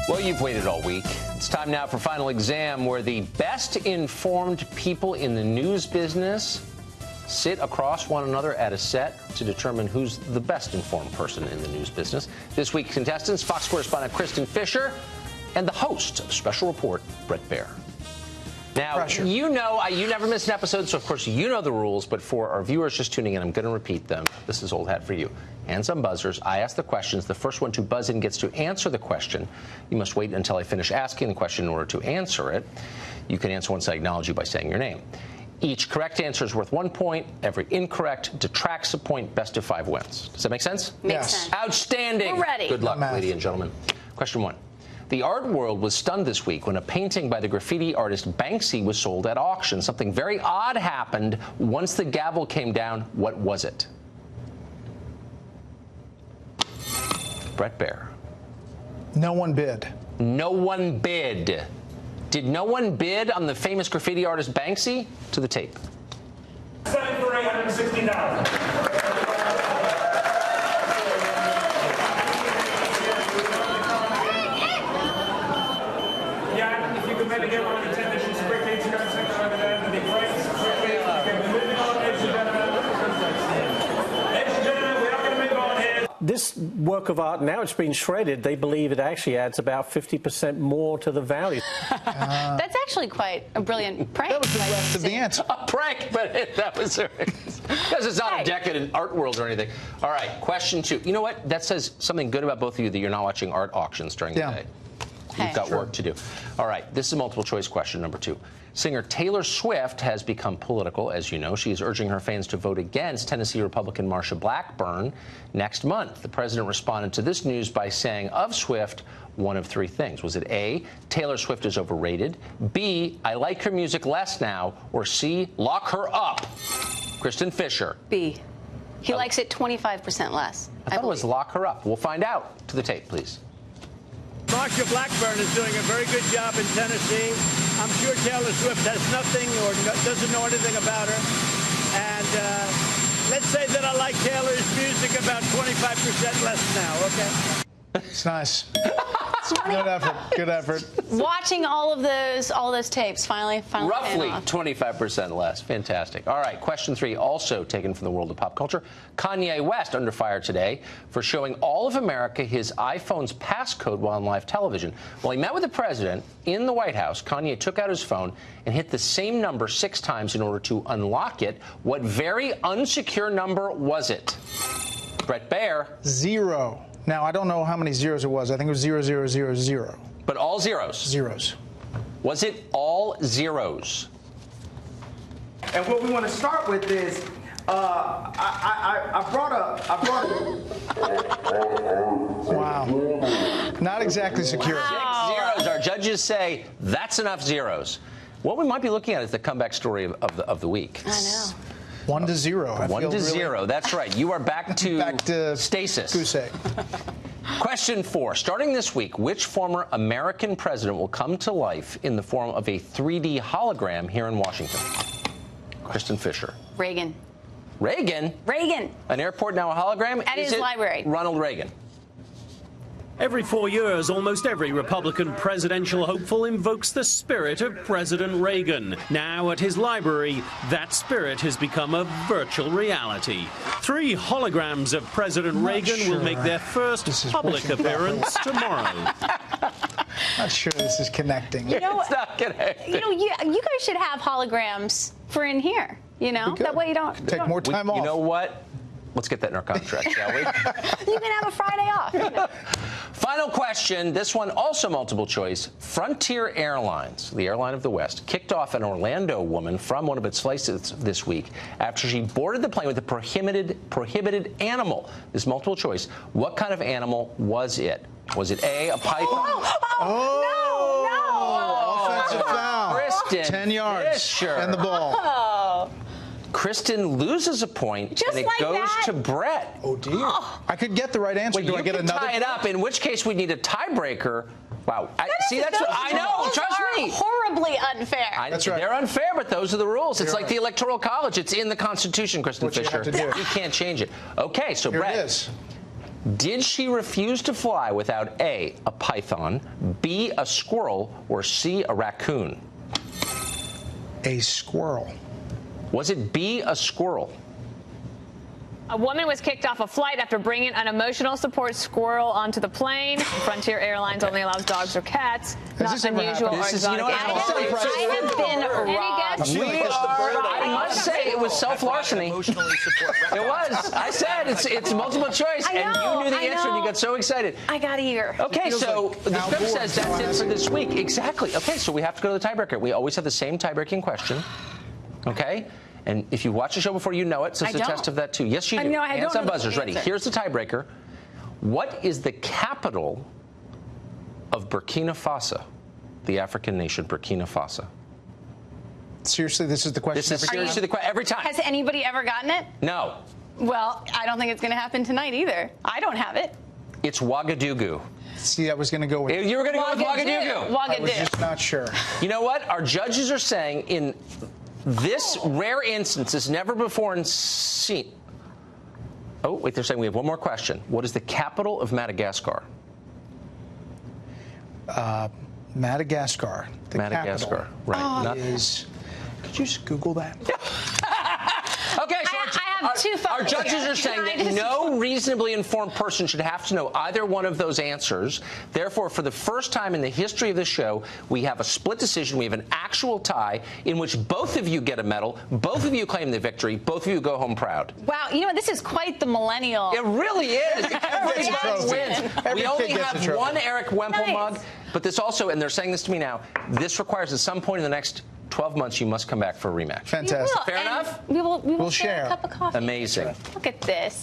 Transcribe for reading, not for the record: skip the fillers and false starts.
Well, you've waited all week. It's time now for Final Exam, where the best informed people in the news business sit across one another at a set to determine who's the best informed person in the news business. This week's contestants, Fox correspondent Kristin Fisher and the host of Special Report, Bret Baier. Now, you know, you never miss an episode, so of course you know the rules, but for our viewers just tuning in, I'm going to repeat them. This is old hat for you. Hands on buzzers. I ask the questions. The first one to buzz in gets to answer the question. You must wait until I finish asking the question in order to answer it. You can answer once I acknowledge you by saying your name. Each correct answer is worth 1 point. Every incorrect detracts a point. Best of 5 wins. Does that make sense? Makes sense. Outstanding. We're ready. Good luck, ladies and gentlemen. Question 1. The art world was stunned this week when a painting by the graffiti artist Banksy was sold at auction. Something very odd happened once the gavel came down. What was it? Bret Baier. No one bid. No one bid. Did no one bid on the famous graffiti artist Banksy? To the tape. Selling for $860. Maybe get one of the technicians quickly to go and take it over there to the brakes quickly. Okay, we're moving on, ladies and gentlemen. Ladies and gentlemen, we are going to move on here. This work of art, now it's been shredded, they believe it actually adds about 50% more to the value. That's actually quite a brilliant prank. That was the rest of the answer. A prank, but that was because it's not a decadent art world or anything. All right, question 2. You know what? That says something good about both of you that you're not watching art auctions during the day. You've got work to do. All right, this is a multiple choice question number 2. Singer Taylor Swift has become political, as you know. She is urging her fans to vote against Tennessee Republican Marsha Blackburn next month. The president responded to this news by saying of Swift one of 3 things. Was it A, Taylor Swift is overrated, B, I like her music less now, or C, lock her up? Kristin Fisher. B. He likes it 25% less. I thought it was lock her up. We'll find out. To the tape, please. Marsha Blackburn is doing a very good job in Tennessee. I'm sure Taylor Swift has nothing or doesn't know anything about her. And let's say that I like Taylor's music about 25% less now, okay? It's nice. Good effort. Good effort. Watching all those tapes finally Roughly 25% less. Fantastic. All right, question 3, also taken from the world of pop culture. Kanye West under fire today for showing all of America his iPhone's passcode while on live television. While he met with the president in the White House, Kanye took out his phone and hit the same number 6 times in order to unlock it. What very unsecure number was it? Bret Baier. 0. Now, I don't know how many zeros it was. I think it was 0000. But all zeros? Zeros. Was it all zeros? And what we want to start with is, I brought Wow. Not exactly secure. Wow. 6 zeros. Our judges say that's enough zeros. What we might be looking at is the comeback story of the week. I know. 1-0. 1-0. That's right. You are back to stasis. Goose egg. Question 4. Starting this week, which former American president will come to life in the form of a 3D hologram here in Washington? Kristin Fisher. Reagan. Reagan? Reagan. An airport now a hologram? At his library. Ronald Reagan. Every 4 years, almost every Republican presidential hopeful invokes the spirit of President Reagan. Now at his library, that spirit has become a virtual reality. 3 holograms of President Reagan will make their first public appearance tomorrow. Not sure this is connecting. You know, it's not connecting. You know, you guys should have holograms for in here. You know, that way you don't take more time off. You know what? Let's get that in our contract, shall we? You can have a Friday off. You know. Final question. This one also multiple choice. Frontier Airlines, the airline of the West, kicked off an Orlando woman from one of its flights this week after she boarded the plane with a prohibited animal. This multiple choice. What kind of animal was it? Was it A, a python? No. Offensive foul. Kristin 10 yards. Fisher. And the ball. Oh. Kristin loses a point, Just and it like goes that? to Bret. Oh, dear. I could get the right answer. Well, Do I get another? tie it up, in which case we need a tiebreaker. Wow. See, that's what I know. Trust me. Horribly unfair. That's right. They're unfair, but those are the rules. It's like the Electoral College. It's in the Constitution, Kristin What you Fisher. have to do. You can't change it. Okay, so Here Bret. it is. Did she refuse to fly without A, a python, B, a squirrel, or C, a raccoon? A squirrel. Was it B, a squirrel? A woman was kicked off a flight after bringing an emotional support squirrel onto the plane. Frontier Airlines only allows dogs or cats. Not unusual or exotic animals. I have been robbed. I must say, it was self-larceny. It was. I said, it's multiple choice, and you knew the answer, and you got so excited. I got eager. Okay, so the script says that's it for this week. Exactly. Okay, so we have to go to the tiebreaker. We always have the same tiebreaking question. Okay? And if you watch the show before, you know it, so it's a test of that, too. Yes, you do. No, I Hands don't on buzzers. Ready. Here's the tiebreaker. What is the capital of Burkina Faso, the African nation Burkina Faso? Seriously, this is the question. This is seriously the question every time. Has anybody ever gotten it? No. Well, I don't think it's going to happen tonight either. I don't have it. It's Ouagadougou. See, I was going to go with. You were going to go with Ouagadougou. I was just not sure. You know what? Our judges are saying in this rare instance, is never before seen. Oh, wait, they're saying we have one more question. What is the capital of Madagascar? Madagascar. The Madagascar, capital right. Is. Could you just Google that? Okay, so I have two phones. our judges are saying that no reasonably informed person should have to know either one of those answers. Therefore, for the first time in the history of the show, we have a split decision. We have an actual tie in which both of you get a medal, both of you claim the victory, both of you go home proud. Wow, you know what? This is quite the millennial. It really is. Everybody wins. We only have one Eric Wemple mug, but this also, and they're saying this to me now, this requires at some point in the next 12 months, you must come back for a rematch. Fantastic. Fair enough? We will share a cup of coffee. Amazing. Look at this.